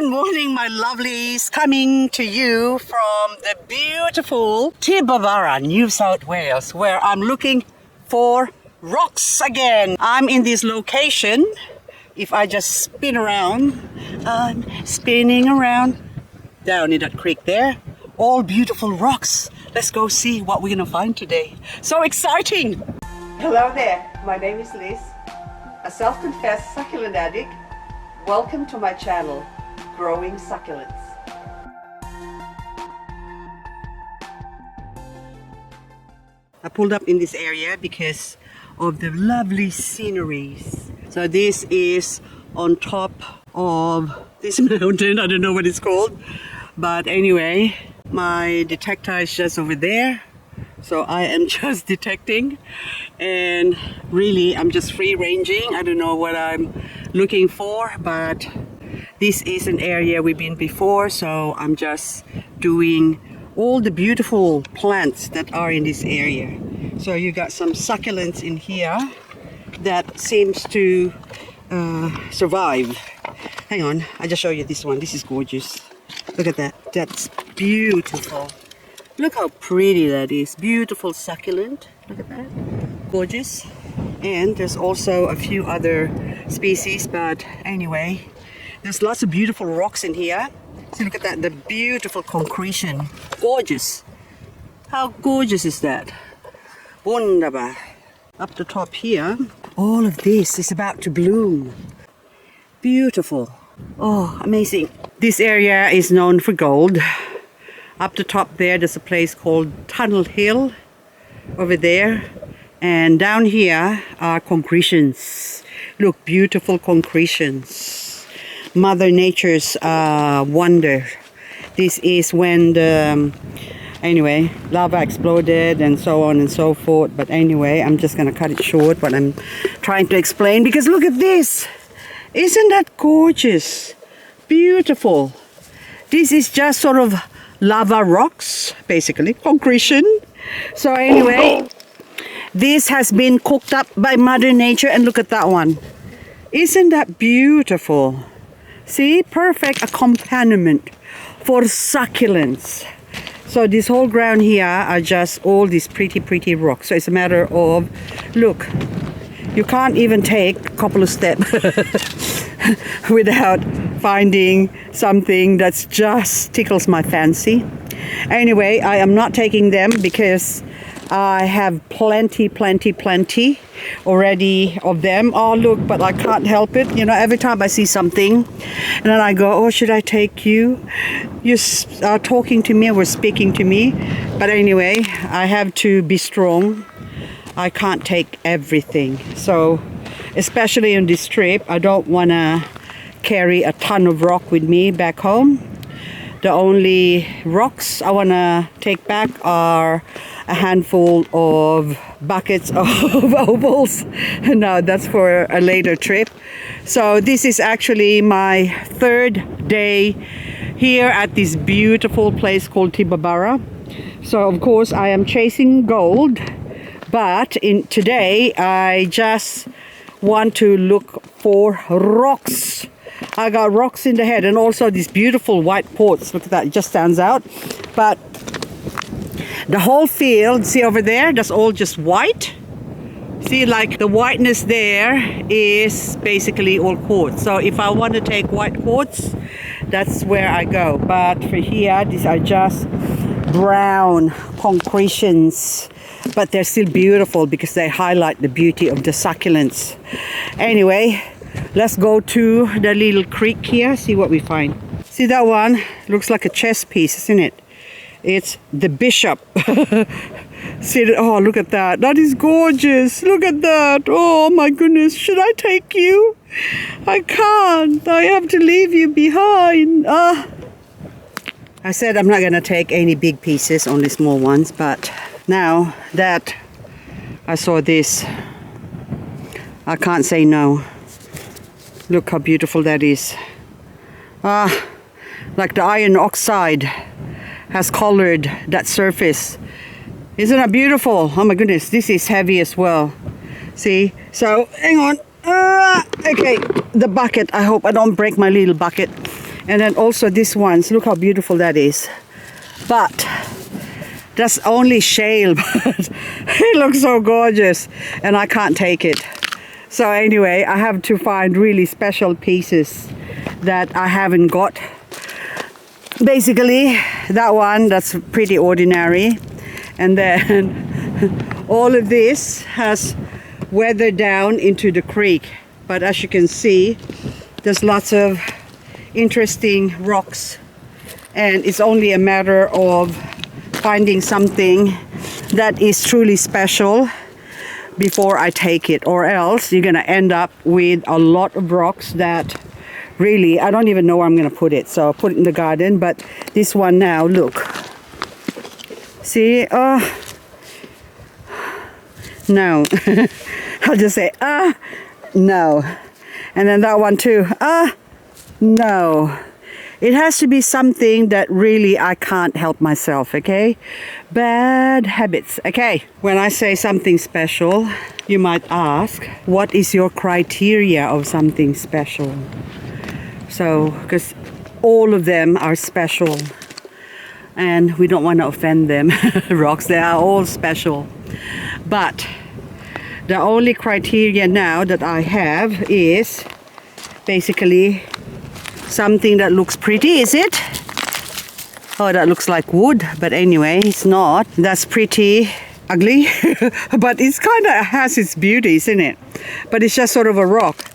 Good morning, my lovelies. Coming to you from the beautiful Tibabara, New South Wales, where I'm looking for rocks again. I'm in this location. If I just spin around, I'm spinning around down in that creek there. All beautiful rocks. Let's go see what we're gonna find today. So exciting! Hello there, my name is Liz, a self-confessed succulent addict. Welcome to my channel, Growing Succulents. I pulled up in this area because of the lovely sceneries. So this is on top of this mountain. I don't know what it's called, but anyway, my detector is just over there. So I am just detecting, and really I'm just free ranging. I don't know what I'm looking for, but this is an area we've been before, so I'm just doing all the beautiful plants that are in this area. So you got some succulents in here that seems to survive. Hang on, I just show you this one. This is gorgeous. Look at that. That's beautiful. Look how pretty that is. Beautiful succulent. Look at that. Gorgeous. And there's also a few other species, but anyway, there's lots of beautiful rocks in here. So look at that, the beautiful concretion. Gorgeous. How gorgeous is that? Wunderbar. Up the top here, all of this is about to bloom. Beautiful. Oh, amazing. This area is known for gold. Up the top there's a place called Tunnel Hill over there, and down here are concretions. Look, beautiful concretions. Mother Nature's wonder. This is when the anyway, lava exploded and so on and so forth. But anyway, I'm just gonna cut it short what I'm trying to explain, because look at this. Isn't that gorgeous? Beautiful. This is just sort of lava rocks, basically, concretion. So anyway, this has been cooked up by Mother Nature, and look at that one. Isn't that beautiful? See, perfect accompaniment for succulents. So this whole ground here are just all these pretty rocks. So it's a matter of, look, you can't even take a couple of steps without finding something that's just tickles my fancy. Anyway, I am not taking them because I have plenty already of them. Oh look, but I can't help it. You know, every time I see something and then I go, oh, should I take you? You are talking to me or speaking to me. But anyway, I have to be strong. I can't take everything. So especially on this trip, I don't want to carry a ton of rock with me back home. The only rocks I want to take back are a handful of buckets of opals. No, that's for a later trip. So this is actually my third day here at this beautiful place called Tibabara. So of course I am chasing gold, but today I just want to look for rocks. I got rocks in the head, and also these beautiful white quartz. Look at that, it just stands out. But the whole field, see over there, that's all just white. See, like the whiteness there is basically all quartz. So if I want to take white quartz, that's where I go. But for here, these are just brown concretions. But they're still beautiful because they highlight the beauty of the succulents. Anyway, let's go to the little creek here, see what we find. See that one? Looks like a chess piece, isn't it? It's the bishop. See, oh, look at that. That is gorgeous. Look at that. Oh my goodness. Should I take you? I can't. I have to leave you behind. I said I'm not going to take any big pieces, only small ones. But now that I saw this, I can't say no. Look how beautiful that is. Like the iron oxide has colored that surface. Isn't that beautiful? Oh my goodness, this is heavy as well. See? So, hang on. Okay, the bucket. I hope I don't break my little bucket. And then also this one, look how beautiful that is. But that's only shale, but it looks so gorgeous and I can't take it. So anyway, I have to find really special pieces that I haven't got. Basically, that one, that's pretty ordinary. And then all of this has weathered down into the creek. But as you can see, there's lots of interesting rocks. And it's only a matter of finding something that is truly special before I take it. Or else you're gonna end up with a lot of rocks that really, I don't even know where I'm gonna put it. So I'll put it in the garden. But this one now, look. See? No. I'll just say, no. And then that one too. No. It has to be something that really I can't help myself, okay? Bad habits, okay? When I say something special, you might ask, what is your criteria of something special? So, because all of them are special and we don't want to offend them. Rocks, they are all special. But the only criteria now that I have is basically something that looks pretty, is it? Oh, that looks like wood, but anyway, it's not. That's pretty ugly, but it's kind of has its beauty, isn't it? But it's just sort of a rock.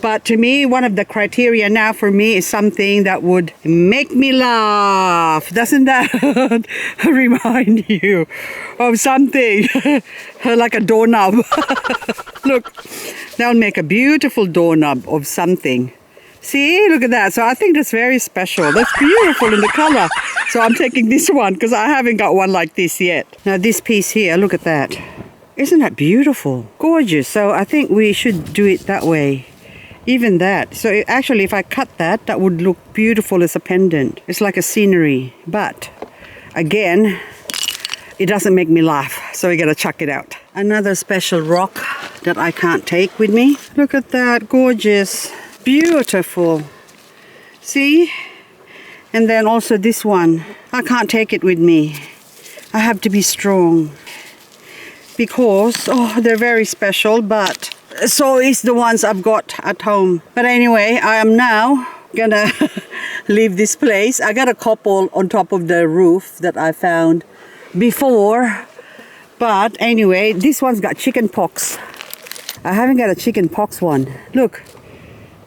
But to me, one of the criteria now for me is something that would make me laugh. Doesn't that remind you of something like a doorknob? Look, that'll make a beautiful doorknob of something. See, look at that. So I think that's very special. That's beautiful in the color. So I'm taking this one because I haven't got one like this yet. Now this piece here, look at that. Isn't that beautiful? Gorgeous. So I think we should do it that way. Even that. So actually, if I cut that, that would look beautiful as a pendant. It's like a scenery. But again, it doesn't make me laugh. So we gotta chuck it out. Another special rock that I can't take with me. Look at that. Gorgeous. Beautiful. See? And then also this one. I can't take it with me. I have to be strong. Because, they're very special, but so is the ones I've got at home. But anyway, I am now gonna leave this place. I got a couple on top of the roof that I found before. But anyway, this one's got chicken pox. I haven't got a chicken pox one. Look,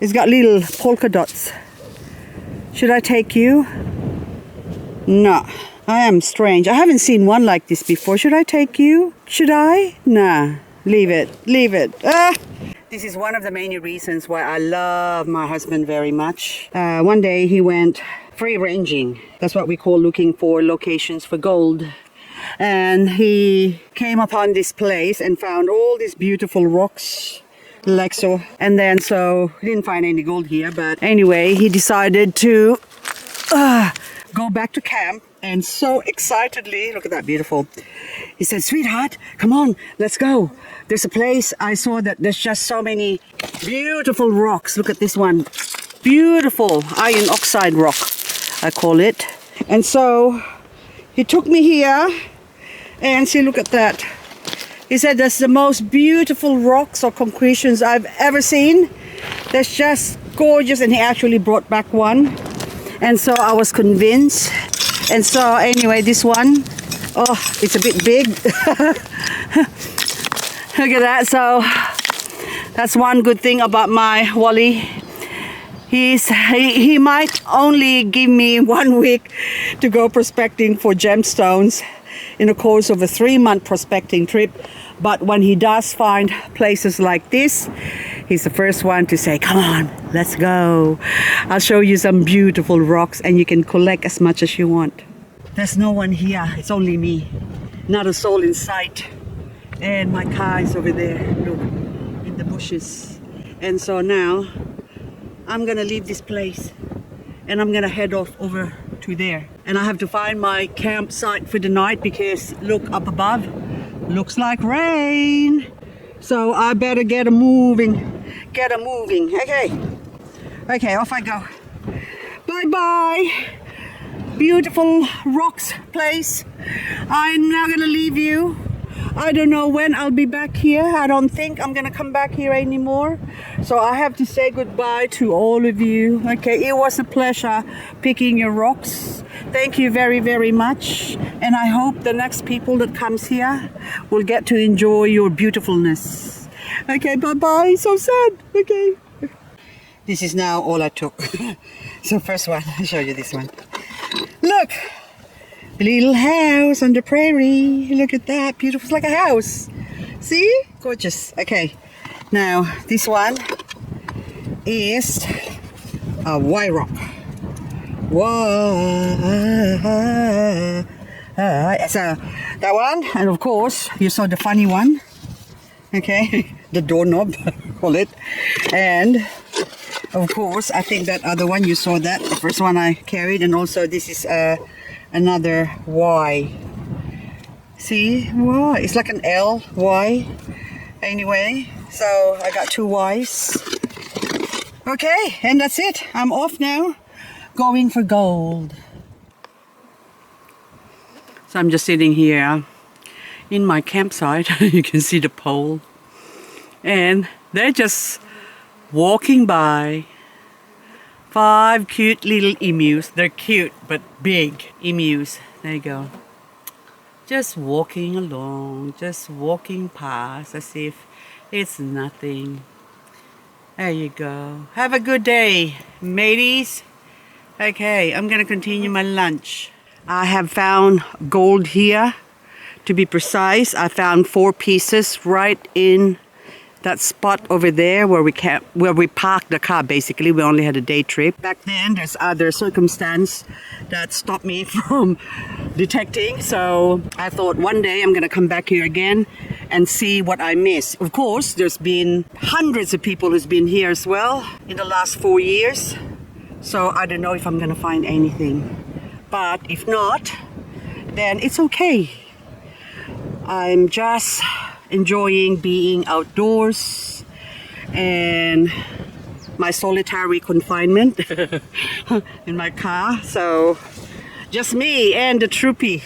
it's got little polka dots. Should I take you? No, I am strange. I haven't seen one like this before. Should I take you? Should I? Nah. Leave it. Leave it. This is one of the many reasons why I love my husband very much. One day he went free ranging. That's what we call looking for locations for gold. And he came upon this place and found all these beautiful rocks like so. And then so he didn't find any gold here. But anyway, he decided to go back to camp. And so excitedly, look at that, beautiful. He said, sweetheart, come on, let's go. There's a place I saw that there's just so many beautiful rocks. Look at this one. Beautiful iron oxide rock, I call it. And so he took me here and see, look at that. He said, that's the most beautiful rocks or concretions I've ever seen. That's just gorgeous. And he actually brought back one. And so I was convinced. And so anyway, this one, it's a bit big. Look at that. So that's one good thing about my Wally. He might only give me 1 week to go prospecting for gemstones in the course of a 3-month prospecting trip. But when he does find places like this, he's the first one to say, come on, let's go. I'll show you some beautiful rocks and you can collect as much as you want. There's no one here. It's only me. Not a soul in sight. And my car is over there, look, in the bushes. And so now, I'm gonna leave this place and I'm gonna head off over to there. And I have to find my campsite for the night because look up above, looks like rain. So I better get a moving. Okay, off I go. Bye-bye. Beautiful rocks place. I'm now gonna leave you. I don't know when I'll be back here. I don't think I'm gonna come back here anymore. So I have to say goodbye to all of you. Okay, it was a pleasure picking your rocks. Thank you very, very much. And I hope the next people that comes here will get to enjoy your beautifulness. Okay, bye-bye. So sad. Okay. This is now all I took. So first one, I'll show you this one. Look, a little house on the prairie. Look at that, beautiful. It's like a house. See? Gorgeous. Okay, now this one is a white rock. Whoa. So that one, and of course, you saw the funny one. Okay, the doorknob, call it. And of course, I think that other one, you saw that, the first one I carried, and also this is another Y. See? Y. It's like an L, Y. Anyway, so I got two Ys. Okay, and that's it. I'm off now, going for gold. So I'm just sitting here in my campsite. You can see the pole. And they're just walking by. 5 cute little emus. They're cute but big emus. There you go. Just walking along, just walking past as if it's nothing. There you go. Have a good day, mateys. Okay, I'm gonna continue my lunch. I have found gold here. To be precise, I found 4 pieces right in that spot over there where we parked the car. Basically, we only had a day trip. Back then, there's other circumstance that stopped me from detecting. So I thought one day I'm gonna come back here again and see what I missed. Of course, there's been hundreds of people who's been here as well in the last 4 years. So I don't know if I'm gonna find anything. But if not, then it's okay. I'm just enjoying being outdoors and my solitary confinement in my car. So just me and the troopy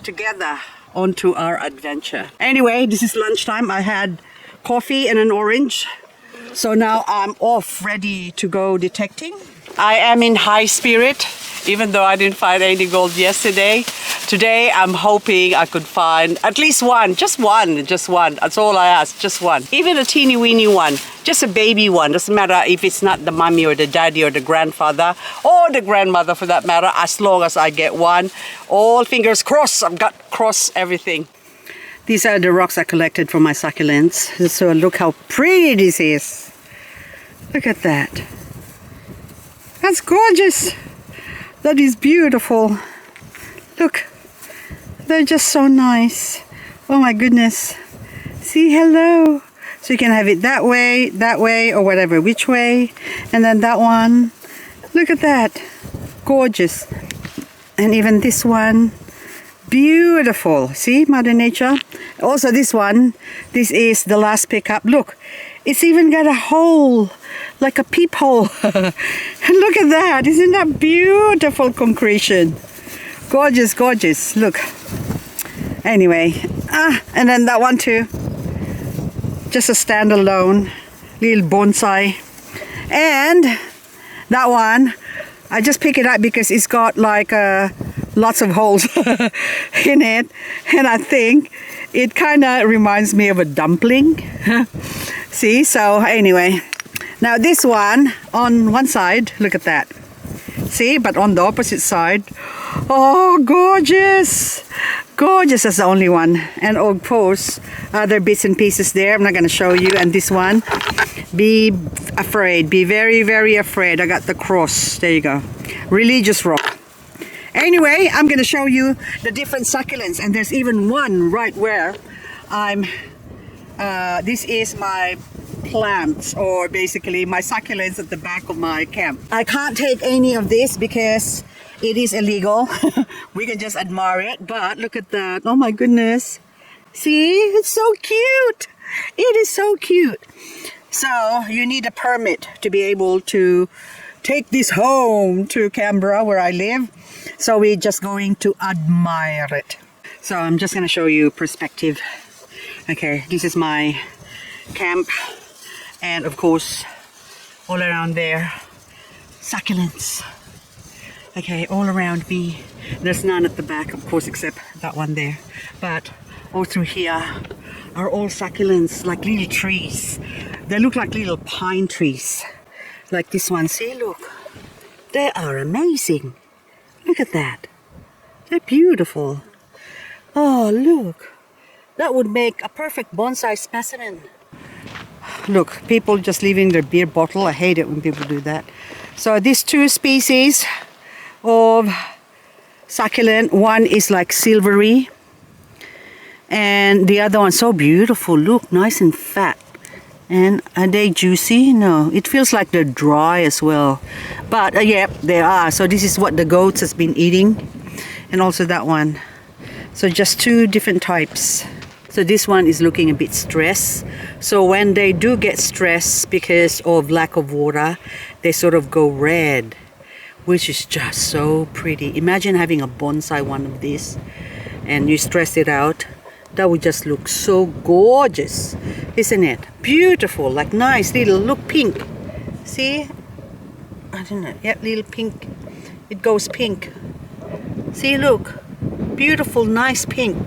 together onto our adventure. Anyway, this is lunchtime. I had coffee and an orange. So now I'm off, ready to go detecting. I am in high spirit, even though I didn't find any gold yesterday. Today I'm hoping I could find at least one, just one. That's all I ask, just one. Even a teeny weeny one, just a baby one. Doesn't matter if it's not the mommy or the daddy or the grandfather or the grandmother for that matter, as long as I get one. All fingers crossed, I've got crossed everything. These are the rocks I collected from my succulents. So look how pretty this is. Look at that. That's gorgeous. That is beautiful. Look, they're just so nice. Oh my goodness. See, hello. So you can have it that way, or whatever, which way. And then that one. Look at that. Gorgeous. And even this one. Beautiful. See, Mother Nature. Also this one. This is the last pickup. Look, it's even got a hole. Like a peephole. And look at that. Isn't that beautiful concretion? Gorgeous, gorgeous. Look. Anyway. And then that one too. Just a standalone little bonsai. And that one, I just pick it up because it's got like lots of holes in it. And I think it kind of reminds me of a dumpling. See? So anyway. Now this one, on one side, look at that. See, but on the opposite side, oh, gorgeous. Gorgeous, that's the only one. And of course, other bits and pieces there. I'm not going to show you. And this one, be afraid. Be very, very afraid. I got the cross. There you go. Religious rock. Anyway, I'm going to show you the different succulents. And there's even one right where I'm, this is my plants, or basically my succulents at the back of my camp. I can't take any of this because it is illegal. We can just admire it, but look at that. Oh my goodness. See, it's so cute. It is so cute. So you need a permit to be able to take this home to Canberra where I live. So we're just going to admire it. So I'm just going to show you perspective. Okay, this is my camp, and of course all around there succulents. Okay, all around me. There's none at the back, of course, except that one there, but all through here are all succulents, like little trees. They look like little pine trees, like this one. See, look, they are amazing. Look at that, they're beautiful. Oh, look, that would make a perfect bonsai specimen. Look, people just leaving their beer bottle. I hate it when people do that. So these two species of succulent, one is like silvery, and the other one so beautiful. Look, nice and fat. And are they juicy? No, it feels like they're dry as well. But yeah, they are. So this is what the goats has been eating, and also that one. So just two different types. So this one is looking a bit stressed. So when they do get stressed because of lack of water, they sort of go red, which is just so pretty. Imagine having a bonsai one of these and you stress it out. That would just look so gorgeous, isn't it? Beautiful, like nice little, look, pink. See? I don't know, yeah, little pink. It goes pink. See, look. Beautiful, nice pink.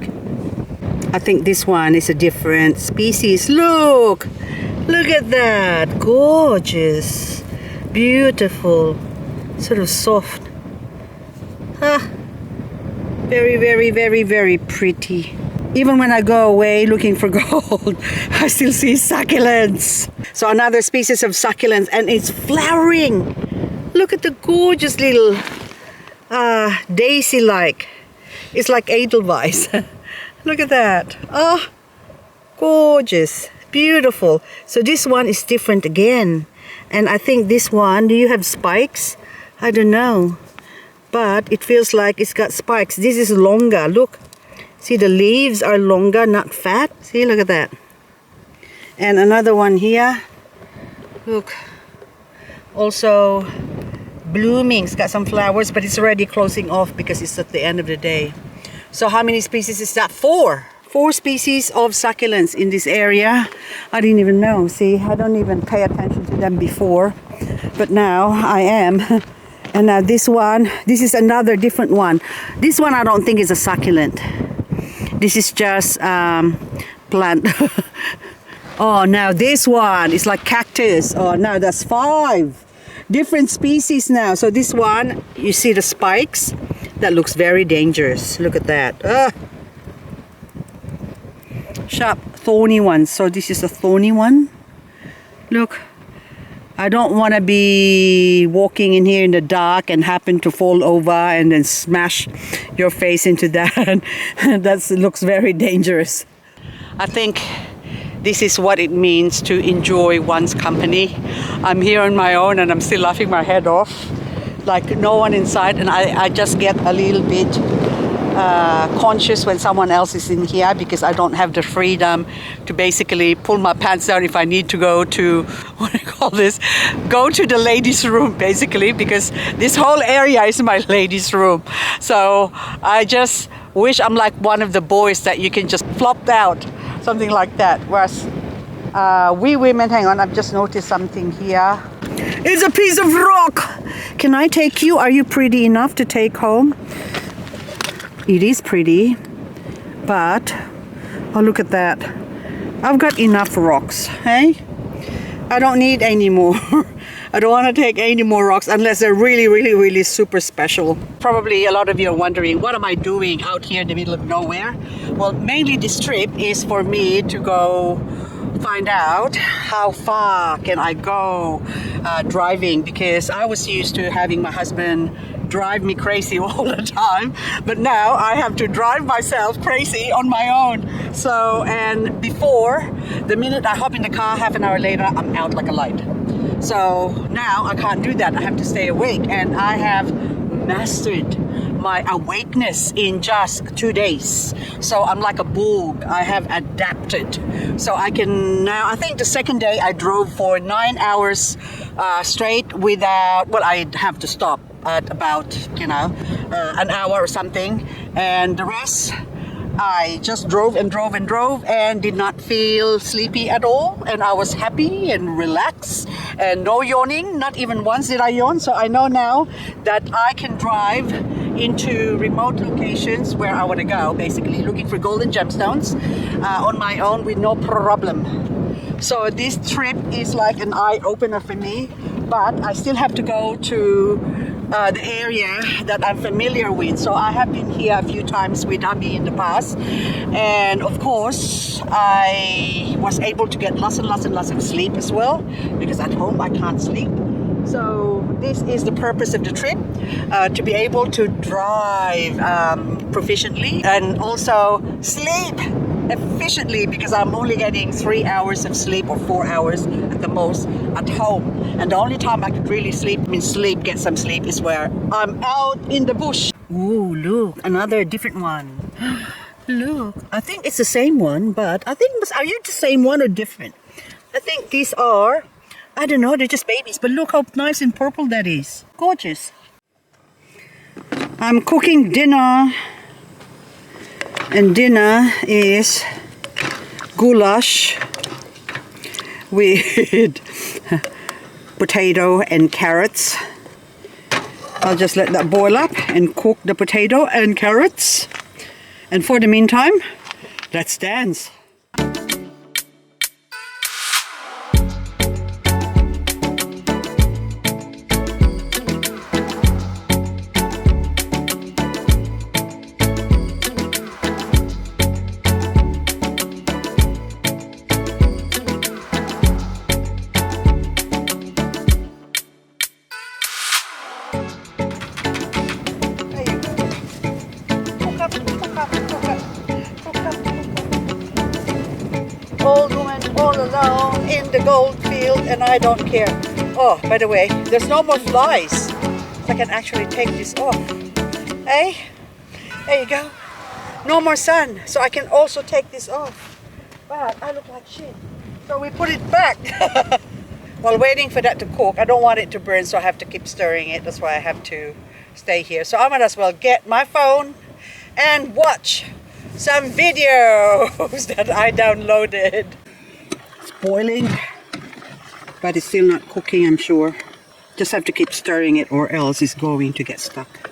I think this one is a different species. Look at that. Gorgeous, beautiful, sort of soft. Very, very, very, very pretty. Even when I go away looking for gold, I still see succulents. So another species of succulents, and it's flowering. Look at the gorgeous little daisy-like. It's like Edelweiss. Look at that. Oh, gorgeous, beautiful. So this one is different again. And I think this one, do you have spikes? I don't know. But it feels like it's got spikes. This is longer, look. See, the leaves are longer, not fat. See, look at that. And another one here. Look. Also blooming. It's got some flowers, but it's already closing off because it's at the end of the day. So how many species is that? 4 species of succulents in this area. I didn't even know. See, I don't even pay attention to them before, but now I am. And now this one, this is another different one. This one I don't think is a succulent. This is just plant. Oh, now this one is like cactus. Oh, now that's 5 different species now. So this one, you see the spikes? That looks very dangerous. Look at that. Sharp, thorny ones. So this is a thorny one. Look, I don't want to be walking in here in the dark and happen to fall over and then smash your face into that. That looks very dangerous. I think this is what it means to enjoy one's company. I'm here on my own and I'm still laughing my head off. Like no one inside, and I just get a little bit conscious when someone else is in here because I don't have the freedom to basically pull my pants down if I need to go to, what do you call this? Go to the ladies' room basically, because this whole area is my ladies' room. So I just wish I'm like one of the boys that you can just flop out, something like that. Whereas we women, hang on, I've just noticed something here. It's a piece of rock. Can I take you? Are you pretty enough to take home? It is pretty, but oh, look at that. I've got enough rocks, hey? I don't need any more. I don't want to take any more rocks unless they're really, really, really super special. Probably a lot of you are wondering, what am I doing out here in the middle of nowhere? Well, mainly this trip is for me to go find out how far can I go driving, because I was used to having my husband drive me crazy all the time, but now I have to drive myself crazy on my own. So, and before, the minute I hop in the car, half an hour later I'm out like a light. So now I can't do that. I have to stay awake, and I have mastered my awakeness in just 2 days. So I'm like a bull. I have adapted. So I can now, I think the second day I drove for 9 hours straight without, well, I'd have to stop at about, an hour or something. And the rest, I just drove and drove and drove and did not feel sleepy at all. And I was happy and relaxed and no yawning. Not even once did I yawn. So I know now that I can drive into remote locations where I want to go, basically looking for golden gemstones on my own with no problem. So this trip is like an eye-opener for me, but I still have to go to the area that I'm familiar with. So I have been here a few times with Abby in the past, and of course I was able to get lots of sleep as well, because at home I can't sleep. So this is the purpose of the trip, to be able to drive proficiently and also sleep efficiently, because I'm only getting 3 hours of sleep or 4 hours at the most at home. And the only time I could really get some sleep is where I'm out in the bush. Ooh, look, another different one. Look, I think it's the same one, but I think, are you the same one or different? I think these are, I don't know, they're just babies, but look how nice and purple that is. Gorgeous. I'm cooking dinner, and dinner is goulash with potato and carrots. I'll just let that boil up and cook the potato and carrots. And for the meantime, let's dance. Old woman all alone in the gold field, and I don't care. Oh, by the way, there's no more flies. So I can actually take this off. Hey, there you go. No more sun, so I can also take this off. But I look like shit. So we put it back. While waiting for that to cook, I don't want it to burn, so I have to keep stirring it. That's why I have to stay here. So I might as well get my phone and watch some videos that I downloaded. It's boiling, but it's still not cooking, I'm sure. Just have to keep stirring it or else it's going to get stuck.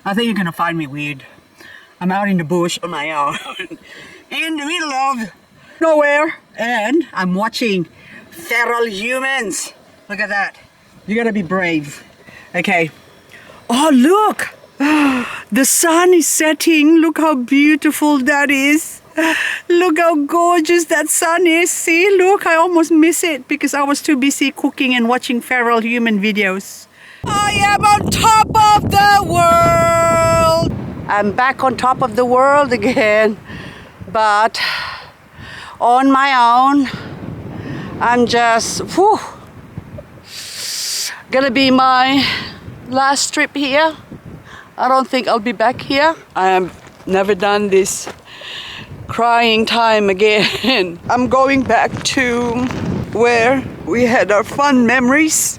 I think you're gonna find me weird. I'm out in the bush on my own, in the middle of nowhere, and I'm watching feral humans. Look at that. You gotta be brave. Okay. Oh, look! The sun is setting. Look how beautiful that is. Look how gorgeous that sun is. See, look, I almost miss it because I was too busy cooking and watching feral human videos. I am on top of the world! I'm back on top of the world again. But on my own, I'm just, whew, gonna be my last trip here. I don't think I'll be back here. I have never done this crying time again. I'm going back to where we had our fun memories.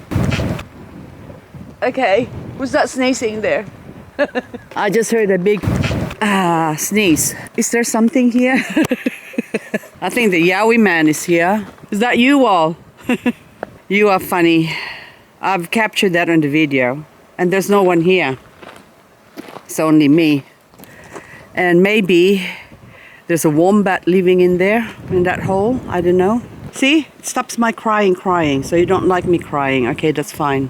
Okay, who's that sneezing there? I just heard a big sneeze. Is there something here? I think the Yowie man is here. Is that you all? You are funny. I've captured that on the video. And there's no one here. It's only me. And maybe there's a wombat living in there, in that hole. I don't know. See? It stops my crying. So you don't like me crying. Okay, that's fine.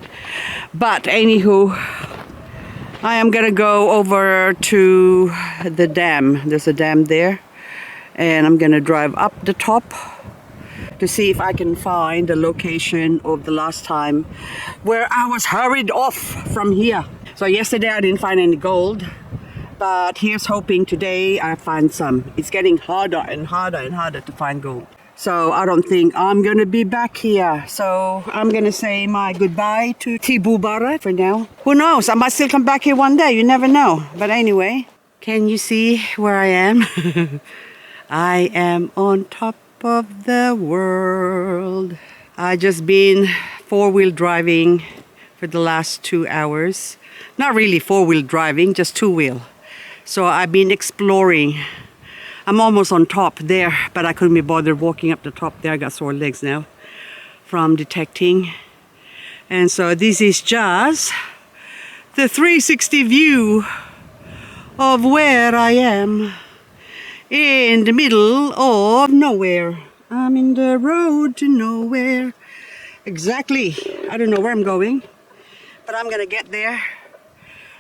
But anywho, I am gonna go over to the dam. There's a dam there. And I'm gonna drive up the top to see if I can find the location of the last time where I was hurried off from here. So yesterday I didn't find any gold, but here's hoping today I find some. It's getting harder and harder and harder to find gold. So I don't think I'm gonna be back here. So I'm gonna say my goodbye to Tibubara for now. Who knows? I might still come back here one day. You never know. But anyway, can you see where I am? I am on top of the world. I just been four-wheel driving for the last 2 hours. Not really four-wheel driving, just two-wheel. So I've been exploring. I'm almost on top there, but I couldn't be bothered walking up the top there. I got sore legs now from detecting. And so this is just the 360 view of where I am in the middle of nowhere. I'm in the road to nowhere. Exactly. I don't know where I'm going, but I'm gonna get there.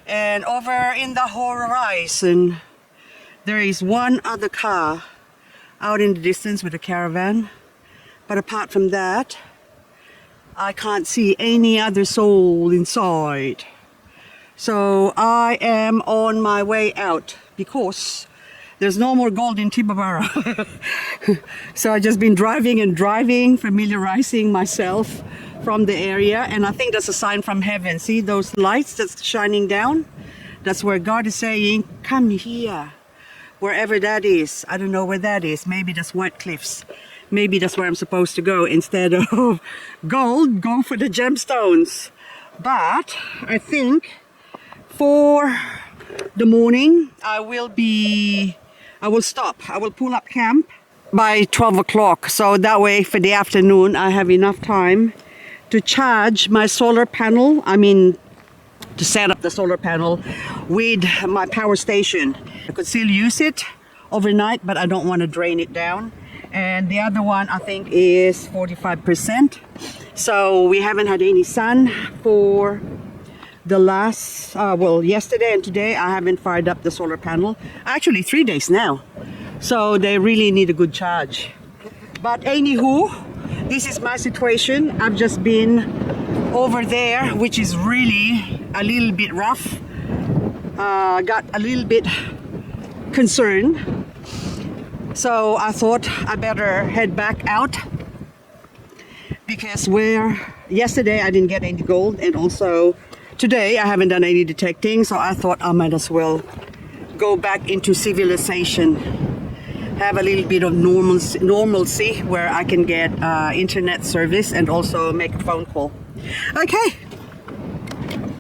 And over in the horizon, there is one other car out in the distance with a caravan. But apart from that, I can't see any other soul inside. So I am on my way out because there's no more gold in Tibubara. So I've just been driving and driving, familiarizing myself from the area. And I think that's a sign from heaven. See those lights that's shining down? That's where God is saying, come here. Wherever that is. I don't know where that is. Maybe that's White Cliffs. Maybe that's where I'm supposed to go. Instead of gold, go for the gemstones. But I think for the morning, I will stop. I will pull up camp by 12 o'clock. So that way for the afternoon, I have enough time to charge my solar panel. To set up the solar panel with my power station. I could still use it overnight, but I don't want to drain it down. And the other one, I think, is 45%. So we haven't had any sun for the last, yesterday and today. I haven't fired up the solar panel. Actually, 3 days now. So they really need a good charge. But anywho, this is my situation. I've just been over there, which is really a little bit rough. Got a little bit concerned. So I thought I better head back out because yesterday I didn't get any gold, and also today I haven't done any detecting. So I thought I might as well go back into civilization. Have a little bit of normalcy where I can get internet service and also make a phone call. Okay,